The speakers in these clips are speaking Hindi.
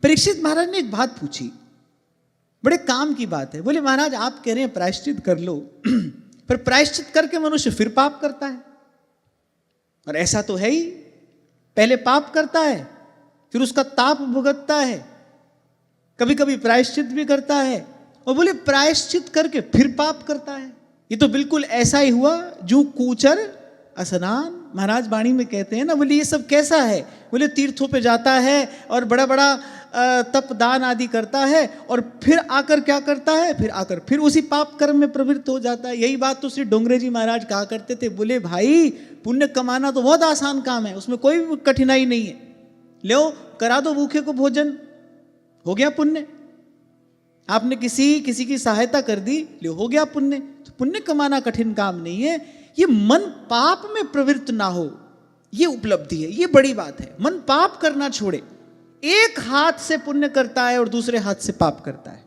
परीक्षित महाराज ने एक बात पूछी, बड़े काम की बात है। बोले महाराज आप कह रहे हैं प्रायश्चित कर लो, पर प्रायश्चित करके मनुष्य फिर पाप करता है, और ऐसा तो है ही, पहले पाप करता है फिर उसका ताप भुगतता है, कभी कभी प्रायश्चित भी करता है, और बोले प्रायश्चित करके फिर पाप करता है। ये तो बिल्कुल ऐसा ही हुआ जो कूचर स्नान, महाराज वाणी में कहते हैं ना। बोले ये सब कैसा है? बोले तीर्थों पे जाता है और बड़ा बड़ा तप दान आदि करता है, और फिर आकर क्या करता है, फिर उसी पाप कर्म में प्रवृत्त हो जाता है। यही बात तो श्री डोंगरे जी महाराज कहा करते थे। बोले भाई पुण्य कमाना तो बहुत आसान काम है, उसमें कोई कठिनाई नहीं है। लो करा दो भूखे को भोजन, हो गया पुण्य। आपने किसी की सहायता कर दी, लो हो गया पुण्य। तो पुण्य कमाना कठिन काम नहीं है। ये मन पाप में प्रवृत्त ना हो, ये उपलब्धि है, ये बड़ी बात है। मन पाप करना छोड़े। एक हाथ से पुण्य करता है और दूसरे हाथ से पाप करता है,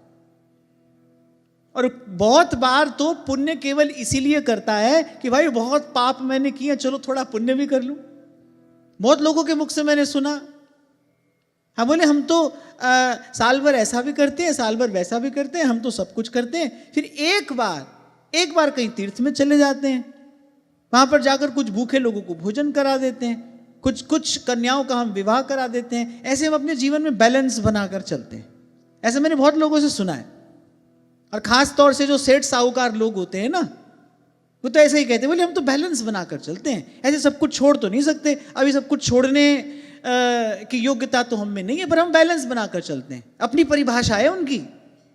और बहुत बार तो पुण्य केवल इसीलिए करता है कि भाई बहुत पाप मैंने किए, चलो थोड़ा पुण्य भी कर लूं। बहुत लोगों के मुख से मैंने सुना, हाँ बोले हम तो साल भर ऐसा भी करते हैं, साल भर वैसा भी करते हैं, हम तो सब कुछ करते हैं, फिर एक बार कहीं तीर्थ में चले जाते हैं, वहां पर जाकर कुछ भूखे लोगों को भोजन करा देते हैं, कुछ कन्याओं का हम विवाह करा देते हैं। ऐसे हम अपने जीवन में बैलेंस बनाकर चलते हैं। ऐसे मैंने बहुत लोगों से सुना है, और खास तौर से जो सेठ साहूकार लोग होते हैं ना, वो तो ऐसे ही कहते हैं, बोले हम तो बैलेंस बनाकर चलते हैं, ऐसे सब कुछ छोड़ तो नहीं सकते, अभी सब कुछ छोड़ने की योग्यता तो हम में नहीं है, पर हम बैलेंस बनाकर चलते हैं। अपनी परिभाषा है उनकी,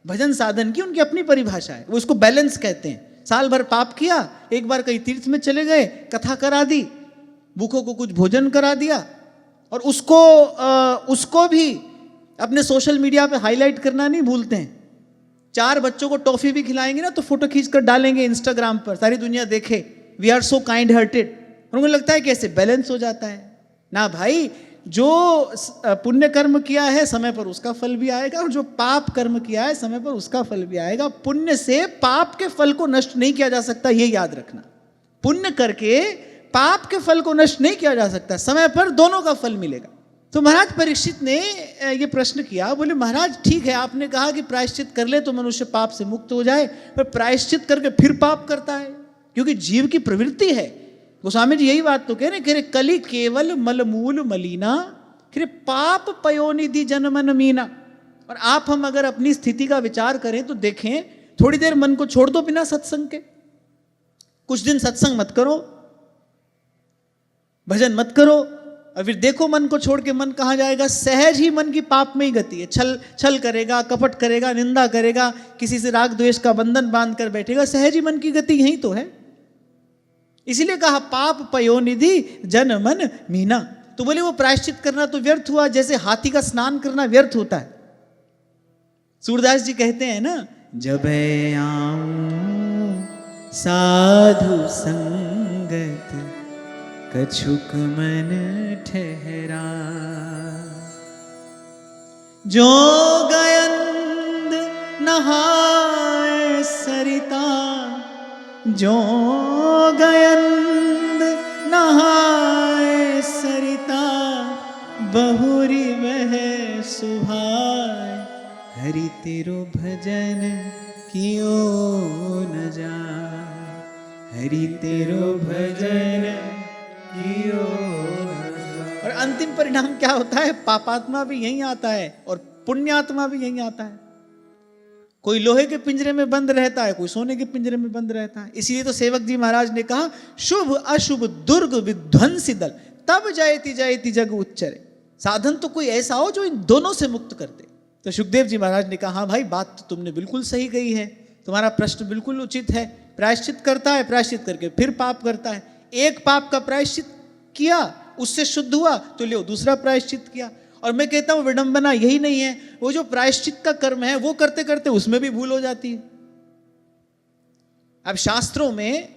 भजन साधन की उनकी अपनी परिभाषा है, वो उसको बैलेंस कहते हैं। साल भर पाप किया, एक बार कहीं तीर्थ में चले गए, कथा करा दी, भूखों को कुछ भोजन करा दिया, और उसको भी अपने सोशल मीडिया पे हाईलाइट करना नहीं भूलते हैं। 4 बच्चों को टॉफी भी खिलाएंगे ना तो फोटो खींचकर डालेंगे इंस्टाग्राम पर, सारी दुनिया देखे, we are so kind hearted. और उनको लगता है कैसे बैलेंस हो जाता है। ना भाई, जो पुण्य कर्म किया है समय पर उसका फल भी आएगा, और जो पाप कर्म किया है समय पर उसका फल भी आएगा। पुण्य से पाप के फल को नष्ट नहीं किया जा सकता, ये याद रखना। पुण्य करके पाप के फल को नष्ट नहीं किया जा सकता, समय पर दोनों का फल मिलेगा। तो महाराज परीक्षित ने ये प्रश्न किया। बोले महाराज ठीक है, आपने कहा कि प्रायश्चित कर ले तो मनुष्य पाप से मुक्त हो जाए, पर प्रायश्चित करके फिर पाप करता है, क्योंकि जीव की प्रवृत्ति है। गोस्वामी जी यही बात तो कह रहे हैं, कली केवल मलमूल मलीना, फिर पाप पयोनिधि जनमन मीना। और आप हम अगर अपनी स्थिति का विचार करें तो देखें, थोड़ी देर मन को छोड़ दो बिना सत्संग के, कुछ दिन सत्संग मत करो, भजन मत करो, और फिर देखो मन को छोड़ के मन कहाँ जाएगा। सहज ही मन की पाप में ही गति है। छल करेगा, कपट करेगा, निंदा करेगा, किसी से राग द्वेष का बंधन बांध कर बैठेगा, सहज ही मन की गति यही तो है। इसीलिए कहा पाप पयोनिधि जन मन मीना। तो बोले वो प्रायश्चित करना तो व्यर्थ हुआ, जैसे हाथी का स्नान करना व्यर्थ होता है। सूरदास जी कहते हैं ना, जब आऊं साधु संगत कछुक मन ठहरा, जो गयंद नहाए सरिता, जो गयंद नहाए सरिता, बहुरी वह सुभाए, हरि तेरो भजन कियो न जाए, हरि तेरो भजन कियो न जाए। और अंतिम परिणाम क्या होता है? पापात्मा भी यहीं आता है और पुण्यात्मा भी यहीं आता है। कोई लोहे के पिंजरे में बंद रहता है, कोई सोने के पिंजरे में बंद रहता है। इसीलिए तो सेवक जी महाराज ने कहा, शुभ अशुभ दुर्ग विध्वंसी दल, तब जयति जयति जग उच्चरे। साधन तो कोई ऐसा हो जो इन दोनों से मुक्त कर दे। तो सुखदेव जी महाराज ने कहा, हाँ भाई बात तो तुमने बिल्कुल सही कही है, तुम्हारा प्रश्न बिल्कुल उचित है। प्रायश्चित करता है, प्रायश्चित करके फिर पाप करता है। एक पाप का प्रायश्चित किया, उससे शुद्ध हुआ, तो लो दूसरा प्रायश्चित किया। और मैं कहता हूं विडंबना यही नहीं है, वो जो प्रायश्चित का कर्म है वो करते करते उसमें भी भूल हो जाती है। अब शास्त्रों में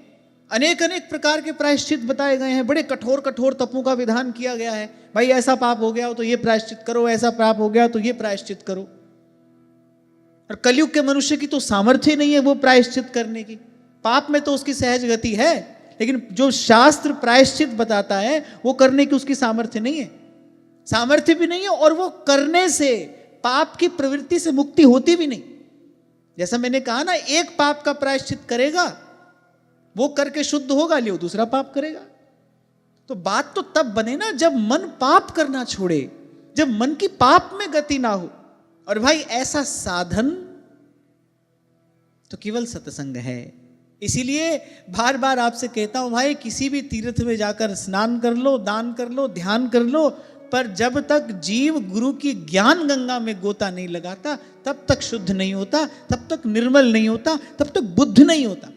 अनेक अनेक प्रकार के प्रायश्चित बताए गए हैं, बड़े कठोर कठोर तपों का विधान किया गया है। भाई ऐसा पाप हो गया हो तो ये प्रायश्चित करो, ऐसा पाप हो गया तो ये प्रायश्चित करो। और कलयुग के मनुष्य की तो सामर्थ्य नहीं है वो प्रायश्चित करने की। पाप में तो उसकी सहज गति है, लेकिन जो शास्त्र प्रायश्चित बताता है वो करने की उसकी सामर्थ्य नहीं है, सामर्थ्य भी नहीं है, और वो करने से पाप की प्रवृत्ति से मुक्ति होती भी नहीं। जैसा मैंने कहा ना, एक पाप का प्रायश्चित करेगा, वो करके शुद्ध होगा, लियो दूसरा पाप करेगा। तो बात तो तब बने ना जब मन पाप करना छोड़े, जब मन की पाप में गति ना हो। और भाई ऐसा साधन तो केवल सत्संग है। इसीलिए बार बार आपसे कहता हूं भाई, किसी भी तीर्थ में जाकर स्नान कर लो, दान कर लो, ध्यान कर लो, पर जब तक जीव गुरु की ज्ञान गंगा में गोता नहीं लगाता, तब तक शुद्ध नहीं होता, तब तक निर्मल नहीं होता, तब तक बुद्ध नहीं होता।